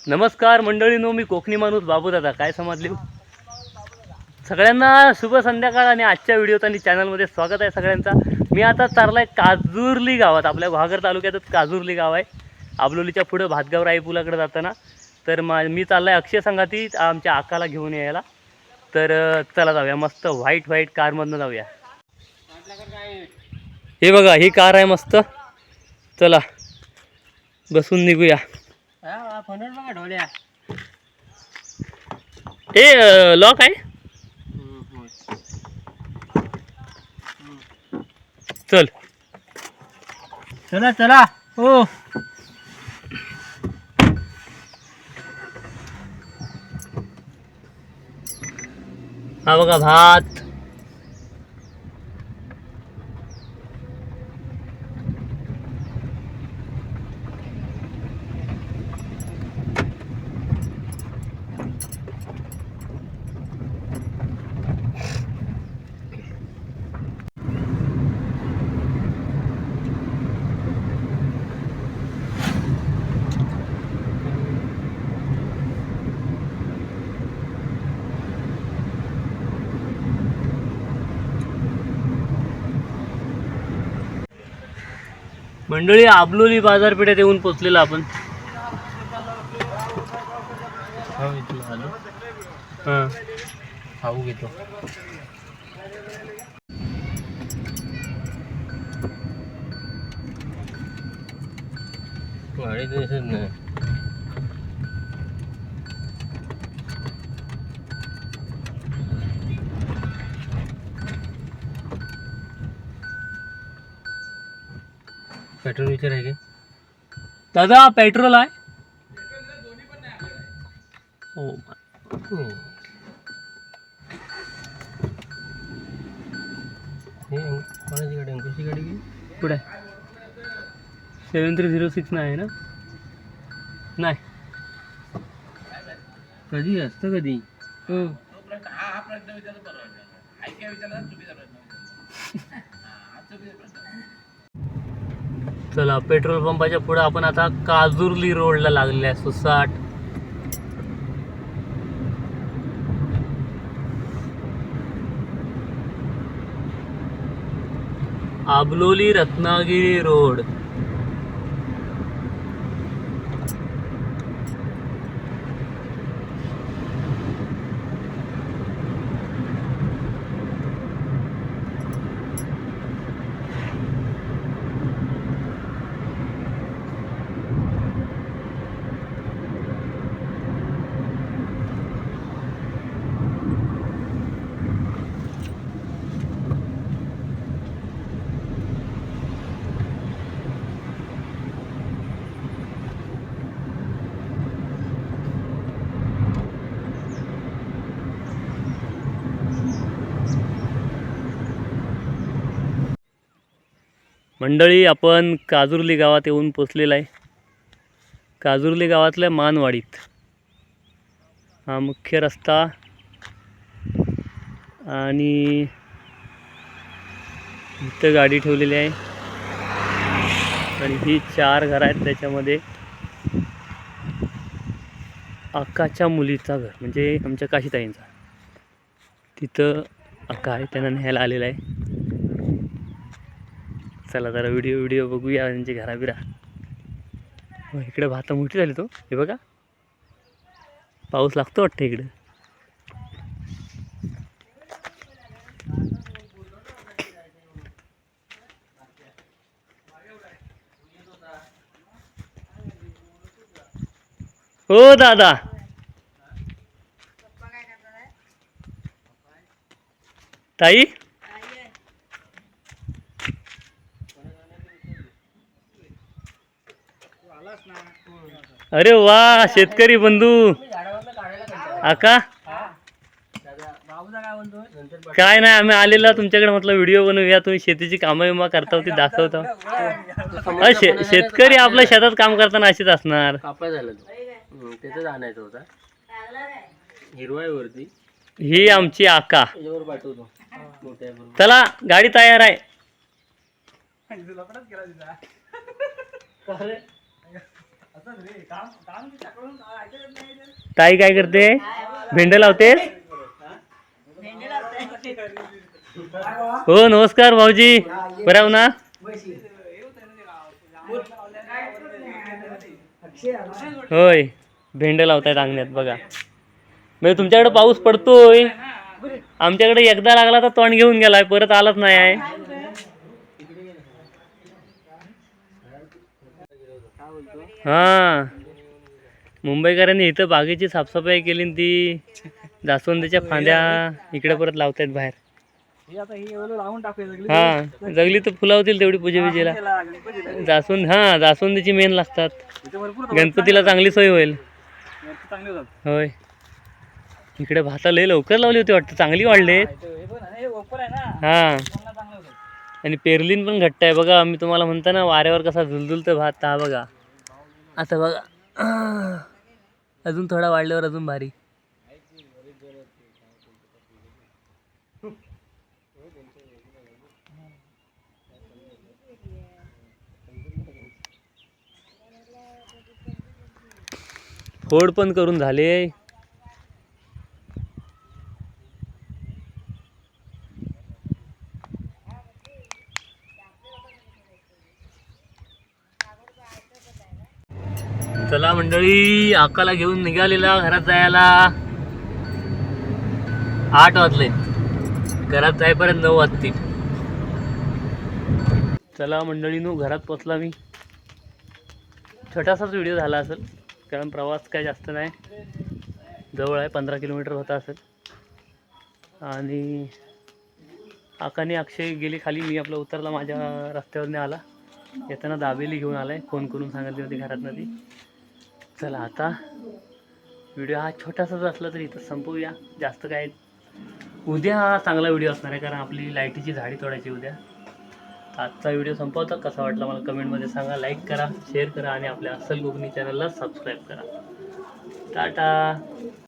नमस्कार मंडळींनो, मी कोकणी माणूस बाबू दादा. काय समजले सगळ्यांना शुभ संध्याकाळ आणि आजच्या व्हिडिओत आणि चॅनलमध्ये स्वागत आहे सगळ्यांचा. मी आता चाललाय काजूर्ली गावात. आपल्या घागर तालुक्यातच काजूर्ली गाव आहे. आबलोलीच्या पुढे भातगाव राई पुलाकडे जाताना. तर मी चाललाय अक्षय संघाती आमच्या आकाला घेऊन यायला. तर चला जाऊया, मस्त व्हाईट कारमधनं जाऊया. हे बघा, ही कार आहे मस्त. चला बसून निघूया. हे लॉक आहे. चल चला चला हो. हा बघा भात. मंडळी, आबलोली बाजारपेठेत येऊन पोचलेलो आपण. हां, खाऊ घेतो. गाडी दिसत नाही. पेट्रोल विचार आहे की दादा पेट्रोल आहे. हो, कोणाची गाडी? अंकुशची गाडी की पुढे 7306 नाही ना? नाही, कधी असतं कधी. चला, पेट्रोल पंपाच्या पुढे आपण आता काजूर्ली रोडला लागलेले आहे. सुसाट आबलोली रत्नागिरी रोड. मंडळी, आपण काजूर्ली गावात येऊन पोचलेला आहे. काजूर्ली गावातल्या मानवाडीत हा मुख्य रस्ता आणि इथं गाडी ठेवलेली आहे. आणि ही 4 घरं आहेत. त्याच्यामध्ये अक्काच्या मुलीचा घर म्हणजे आमच्या काशीताईंचा. तिथं अक्का आहे, त्यांना न्यायला आलेला आहे. चला जरा व्हिडिओ बघूया त्यांची घराबिरा. इकडे भात मोठी झाली. तो हे बघा, पाऊस लागतो वाटतं इकडे. हो दादा, ताई. अरे वा, शेतकरी बंधू. आका काय नाही, आम्ही आलेला तुमच्याकडे, म्हटलं व्हिडिओ बनवूया. तुम्ही शेतीची कामं विमा करता होती, दाखवता. शेतकरी आपल्या शेतात काम करताना अशीच असणार. कापाय झालं त्याच आणायचं होता. हिरवाईवरती ही आमची आका. पाठवतो. चला, गाडी तयार आहे. ताई काय करते? भेंड लावते. हो नमस्कार भाऊजी, बरं आहो ना? होय भेंड लावतायत अंगण्यात बघा. म्हणजे तुमच्याकडे पाऊस पडतोय, आमच्याकडे एकदा लागला तर तोंड घेऊन गेलाय, परत आलाच नाही आहे. हा मुंबईकरांनी इथं बागेची साफसफाई केली आणि ती जास्वंदीच्या फांद्या इकडे परत लावतायत बाहेर. हा जगली तर फुलावतील तेवढी पूजेला. जास्वंदीची मेन लागतात. गणपतीला चांगली सोय होईल. होय इकडे भाता लय लवकर लावली होती वाटतं, चांगली वाढले. हा आणि पेरलीन पण घट्ट आहे बघा. मी तुम्हाला म्हणतो ना वाऱ्यावर कसा झुलझुलतो भात, हा बघा आता बघा. अजून थोडा वाढल्यावर अजून भारी. फोड पण करून झाले. चला मंडळी, अक्काला घेऊन निघालेला घरात जायला. 8 वाजले, घरात जाईपर्यंत 9 वाजतील. चला मंडळीनो, घरात पोचला मी. छोटासाच व्हिडिओ झाला असेल, कारण प्रवास काय जास्त नाही, जवळ आहे, 15 किलोमीटर होता असेल. आणि आकाने अक्षय गेली खाली, मी आपला उतरला, माझ्या रस्त्यावरने आला. येताना दाबेली घेऊन आलाय, फोन करून सांगितली होती घरातनं ती. चला आता व्हिडिओ हा छोटासाच असला तरी इथं संपवूया. जास्त काय, उद्या हा चांगला व्हिडिओ असणार आहे, कारण आपली लाईटीची झाडी तोडायची उद्या. आजचा व्हिडिओ संपवता. कसा वाटला मला कमेंटमध्ये सांगा. लाईक करा, शेअर करा आणि आपल्या अस्सल कोकणी चॅनलला सबस्क्राईब करा. टाटा.